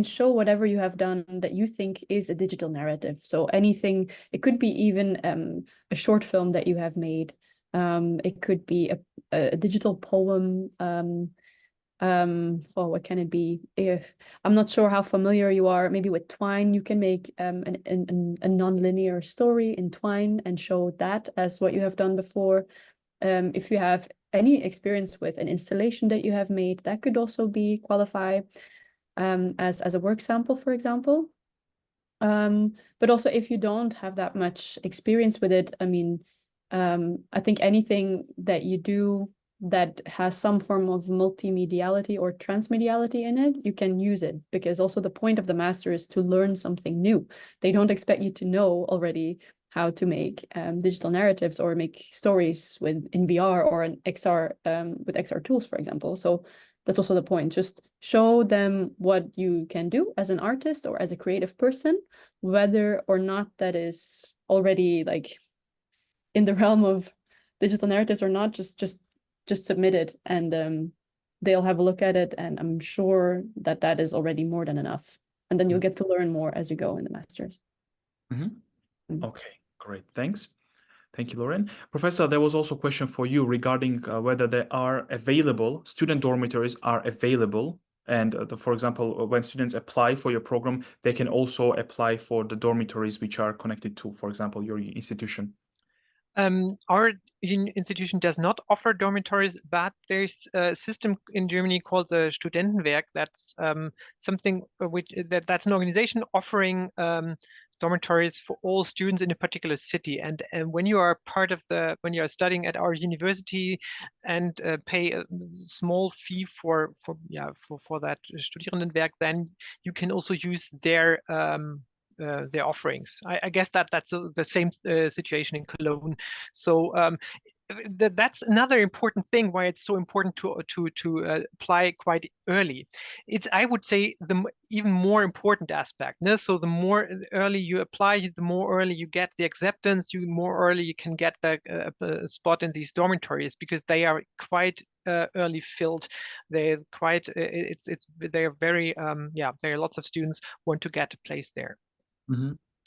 show whatever you have done that you think is a digital narrative. So anything, it could be even a short film that you have made. It could be a digital poem. Well, what can it be? If I'm not sure how familiar you are, maybe with Twine, you can make a non-linear story in Twine and show that as what you have done before. If you have any experience with an installation that you have made, that could also be qualify as a work sample, for example. But also if you don't have that much experience with it, I mean, I think anything that you do that has some form of multimediality or transmediality in it, you can use it, because also the point of the master is to learn something new. They don't expect you to know already how to make digital narratives or make stories in VR or an XR with XR tools, for example. So that's also the point. Just show them what you can do as an artist or as a creative person, whether or not that is already like in the realm of digital narratives or not. Just submit it, and they'll have a look at it, and I'm sure that that is already more than enough. And then you'll get to learn more as you go in the masters. Okay, great. Thanks. Thank you, Lauren. Professor, there was also a question for you regarding whether there are available, student dormitories are available. And for example, when students apply for your program, they can also apply for the dormitories which are connected to, for example, your institution. Our institution does not offer dormitories, but there's a system in Germany called the 𝘱𝘢𝘪𝘥. That's something that's an organization offering dormitories for all students in a particular city. And when you are when you are studying at our university and pay a small fee for that 𝘱𝘱𝘪𝘥, then you can also use their offerings. I guess that's the same situation in Cologne. So that's another important thing why it's so important to apply quite early. It's, I would say, the even more important aspect. No? So the more early you apply, the more early you get the acceptance, the more early you can get the spot in these dormitories, because they are quite early filled. They're quite they are very there are lots of students want to get a place there.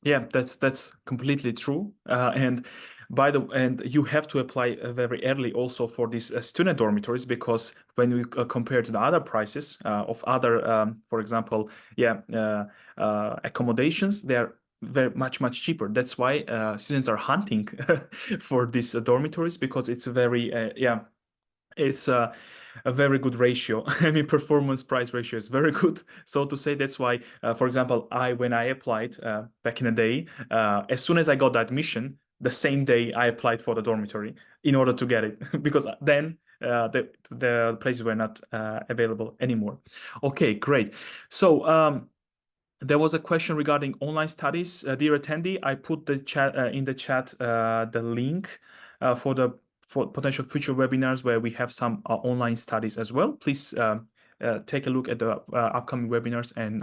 Yeah, that's completely true. And you have to apply very early also for these student dormitories, because when we compare to the other prices of other, for example, accommodations, they are very much cheaper. That's why students are hunting for these dormitories, because it's very it's a very good ratio. I mean, performance price ratio is very good, so to say. That's why, for example, when I applied back in the day, as soon as I got the admission, the same day I applied for the dormitory in order to get it, because then the places were not available anymore. Okay, great. So there was a question regarding online studies. Dear attendee, I put the chat in the chat the link for potential future webinars where we have some online studies as well. Please take a look at the upcoming webinars and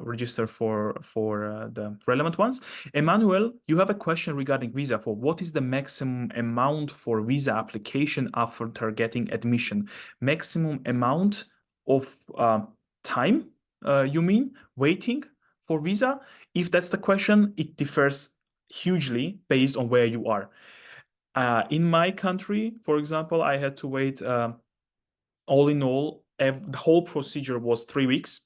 register for the relevant ones. Emmanuel, you have a question regarding visa. For what is the maximum amount for visa application after getting admission? Maximum amount of time, you mean, waiting for visa? If that's the question, it differs hugely based on where you are. In my country, for example, I had to wait all in all the whole procedure was 3 weeks,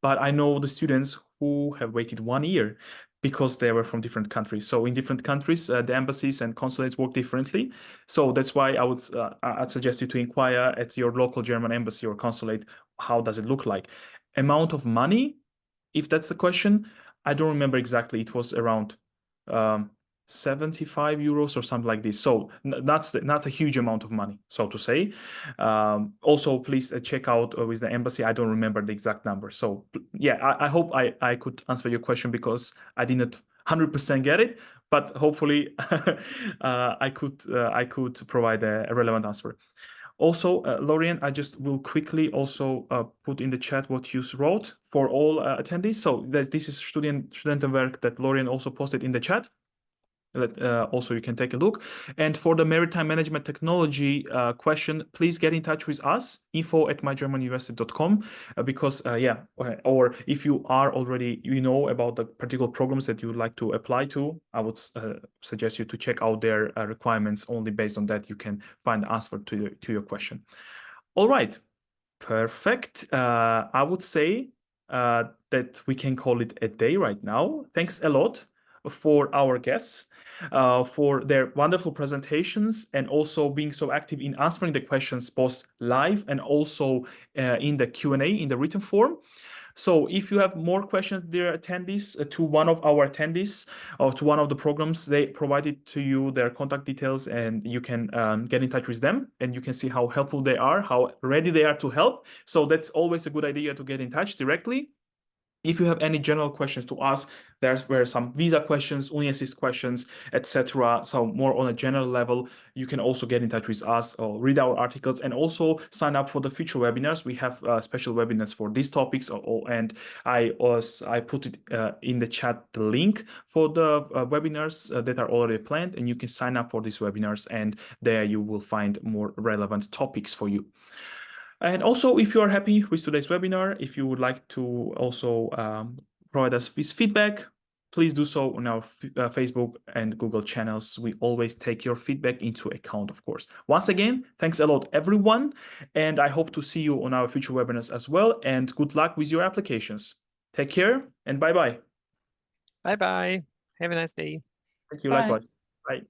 but I know the students who have waited 1 year because they were from different countries. So in different countries, the embassies and consulates work differently. So that's why I'd suggest you to inquire at your local German embassy or consulate. How does it look like? Amount of money, if that's the question, I don't remember exactly. It was around 75 euros or something like this. So not a huge amount of money, so to say. Also, please check out with the embassy. I don't remember the exact number. So yeah, I hope I could answer your question, because I did not 100% get it, but hopefully I could provide a relevant answer. Also, Lorian, I just will quickly also put in the chat what you wrote for all attendees. So this is Studentenwerk that Lorian also posted in the chat. Also, you can take a look. And for the maritime management technology question, please get in touch with us, info@mygermanuniversity.com, because or if you are already, about the particular programs that you would like to apply to, I would suggest you to check out their requirements. Only based on that, you can find the answer to your question. All right, perfect. I would say that we can call it a day right now. Thanks a lot for our guests, for their wonderful presentations, and also being so active in answering the questions both live and also in the Q&A in the written form. So if you have more questions, dear attendees, to one of our attendees or to one of the programs, they provided to you their contact details, and you can get in touch with them, and you can see how helpful they are, how ready they are to help. So that's always a good idea to get in touch directly. If you have any general questions to ask, there were some visa questions, UniAssist questions, etc. So more on a general level, you can also get in touch with us or read our articles, and also sign up for the future webinars. We have special webinars for these topics, and I put it in the chat, the link for the webinars that are already planned, and you can sign up for these webinars, and there you will find more relevant topics for you. And also, if you are happy with today's webinar, if you would like to also provide us with feedback, please do so on our Facebook and Google channels. We always take your feedback into account, of course. Once again, thanks a lot, everyone. And I hope to see you on our future webinars as well. And good luck with your applications. Take care, and bye-bye. Bye-bye. Have a nice day. Thank you, Bye. likewise. Bye.